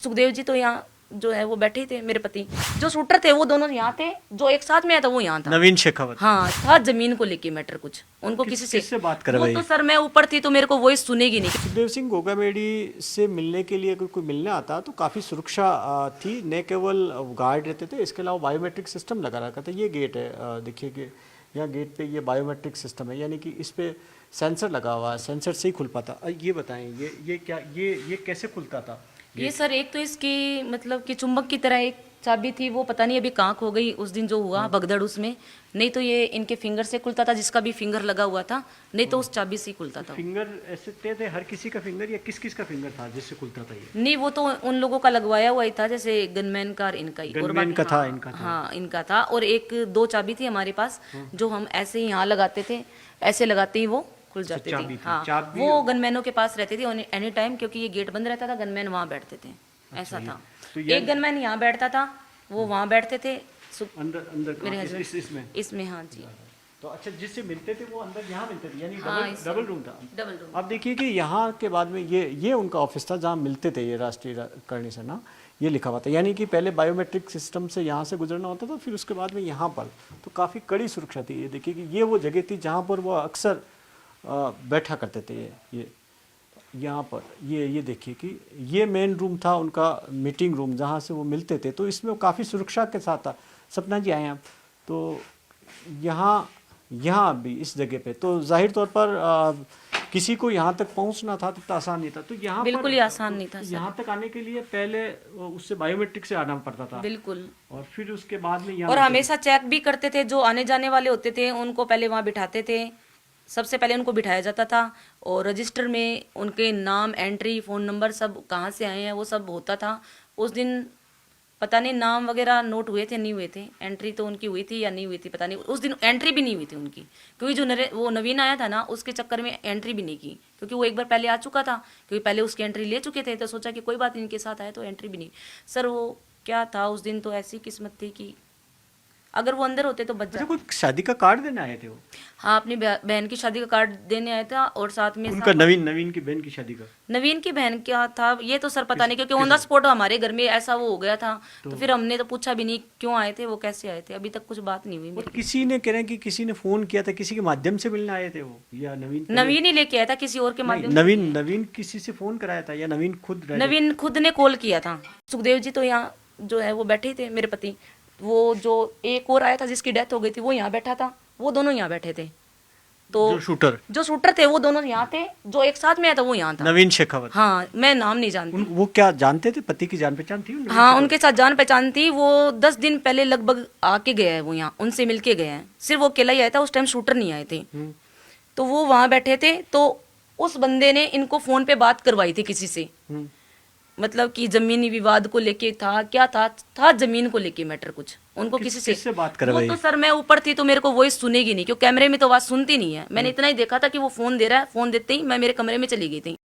सुखदेव जी तो यहाँ जो है वो बैठे थे, मेरे पति जो शूटर थे वो दोनों यहाँ थे, जो एक साथ में आया था वो यहाँ था। नवीन शेखावत। हाँ, था जमीन को लेके मैटर कुछ उनको किससे बात वो करवाई? तो सर मैं ऊपर थी तो मेरे को वॉइस सुनेगी नहीं। सुखदेव सिंह गोगामेडी से मिलने के लिए अगर कोई मिलने आता तो काफ़ी सुरक्षा थी, न केवल गार्ड रहते थे, इसके अलावा बायोमेट्रिक सिस्टम लगा रखा था। ये गेट है, देखिए कि यहाँ गेट पे ये बायोमेट्रिक सिस्टम है, यानी कि इस पे सेंसर लगा हुआ है, सेंसर से ही खुल पाता। ये बताएं ये क्या ये कैसे खुलता था? ये सर एक तो इसकी मतलब कि चुंबक की तरह एक चाबी थी, वो पता नहीं अभी कहाँ खो गई उस दिन जो हुआ भगदड़ उसमें। नहीं तो ये इनके फिंगर से खुलता था, जिसका भी फिंगर लगा हुआ था, नहीं तो उस चाबी से ही खुलता था। फिंगर ऐसे थे हर किसी का फिंगर, या किस किस का फिंगर था जिससे खुलता था ये? नहीं, वो तो उन लोगों का लगवाया हुआ ही था, जैसे गनमैन का और इनका ही। और गनमैन बाकी का था, इनका था। हाँ इनका था। और एक दो चाबी थी हमारे पास जो हम ऐसे ही यहाँ लगाते थे, ऐसे लगाते ही वो खुल जाती थी। हाँ, वो गनमैनों के पास रहती थी एनी टाइम, क्योंकि ये गेट बंद रहता था, गनमैन वहाँ बैठते थे। ऐसा था। एक गनमैन यहाँ बैठता था, वो वहाँ बैठते थे अंदर अंदर मेरे कहाँ? हस्बैंड इसमें इसमें। हाँ जी। तो अच्छा, जिससे मिलते थे वो अंदर यहाँ मिलते थे, यानी हाँ, डबल रूम था। Double room. अब देखिए कि यहाँ के बाद में ये उनका ऑफिस था जहाँ मिलते थे, ये राष्ट्रीय करणी सेना, ये लिखा हुआ था। यानी कि पहले बायोमेट्रिक सिस्टम से यहाँ से गुजरना होता था, फिर उसके बाद में यहाँ पर तो काफ़ी कड़ी सुरक्षा थी। ये देखिए कि ये वो जगह थी जहाँ पर वो अक्सर बैठा करते थे। ये यहाँ पर ये देखिए कि ये मेन रूम था उनका, मीटिंग रूम, जहाँ से वो मिलते थे। तो इसमें वो काफ़ी सुरक्षा के साथ था। सपना जी आए हैं आप, तो यहाँ भी इस जगह पे तो जाहिर तौर पर किसी को यहाँ तक पहुँचना था तो आसान नहीं था। तो यहाँ बिल्कुल ही आसान नहीं था तो सर। यहाँ तक आने के लिए पहले उससे बायोमेट्रिक से आना पड़ता था, बिल्कुल। और फिर उसके बाद में यहाँ और हमेशा चेक भी करते थे, जो आने जाने वाले होते थे उनको पहले वहाँ बिठाते थे, सबसे पहले उनको बिठाया जाता था। और रजिस्टर में उनके नाम, एंट्री, फ़ोन नंबर, सब कहाँ से आए हैं वो सब होता था। उस दिन पता नहीं नाम वगैरह नोट हुए थे नहीं हुए थे, एंट्री तो उनकी हुई थी या नहीं हुई थी पता नहीं। उस दिन एंट्री भी नहीं हुई थी उनकी, क्योंकि जो वो नवीन आया था ना, उसके चक्कर में एंट्री भी नहीं की, क्योंकि वो एक बार पहले आ चुका था, क्योंकि पहले उसकी एंट्री ले चुके थे। तो सोचा कि कोई बात नहीं, इनके साथ आए तो एंट्री भी नहीं। सर वो क्या था उस दिन, तो ऐसी किस्मत थी कि अगर वो अंदर होते तो बच अच्छा, जाते। कोई शादी का कार्ड देने आए थे वो? हाँ, अपनी बहन की शादी का कार्ड देने आया था, और साथ में उनका नवीन की बहन की शादी का? नवीन की बहन क्या था ये तो सर पता नहीं, क्योंकि ऑन द स्पॉट हमारे घर में ऐसा वो हो गया था। तो फिर हमने तो पूछा भी नहीं क्यों आए थे, वो कैसे आए थे, अभी तक कुछ बात नहीं हुई और मेरी। किसी ने कह रहे हैं कि किसी ने फोन किया था, किसी के माध्यम से मिलने आए थे वो, या नवीन नवीन ही लेके आया था किसी और के माध्यम नहीं, नवीन किसी से फोन कराया था, या नवीन खुद से। नवीन खुद ने कॉल किया था। सुखदेव जी तो यहाँ जो है वो बैठे थे, मेरे पति। वो जो एक और आया था जिसकी डेथ हो गई थी वो यहाँ बैठा था, वो दोनों यहाँ बैठे थे। तो जो शूटर थे वो दोनों यहाँ थे, जो एक साथ में आया था वो यहाँ था, नवीन शेखावत। हाँ, मैं नाम नहीं जानती। वो क्या जानते थे, पति की जान पहचान थी उनमें? हाँ, उनके साथ जान पहचान थी। वो 10 दिन पहले लगभग आके गया है, वो यहाँ उनसे मिलके गया है। सिर्फ वो अकेला ही आया था, उस टाइम शूटर नहीं आए थे। तो वो वहाँ बैठे थे, तो उस बंदे ने इनको फोन पे बात करवाई थी किसी से, मतलब कि जमीनी विवाद को लेके था, क्या था जमीन को लेके मैटर कुछ उनको किसी से बात वो करवाई? तो सर मैं ऊपर थी तो मेरे को वॉइस सुनेगी नहीं, क्योंकि कैमरे में तो आवाज सुनती नहीं है। मैंने इतना ही देखा था कि वो फोन दे रहा है, फोन देते ही मैं मेरे कमरे में चली गई थी।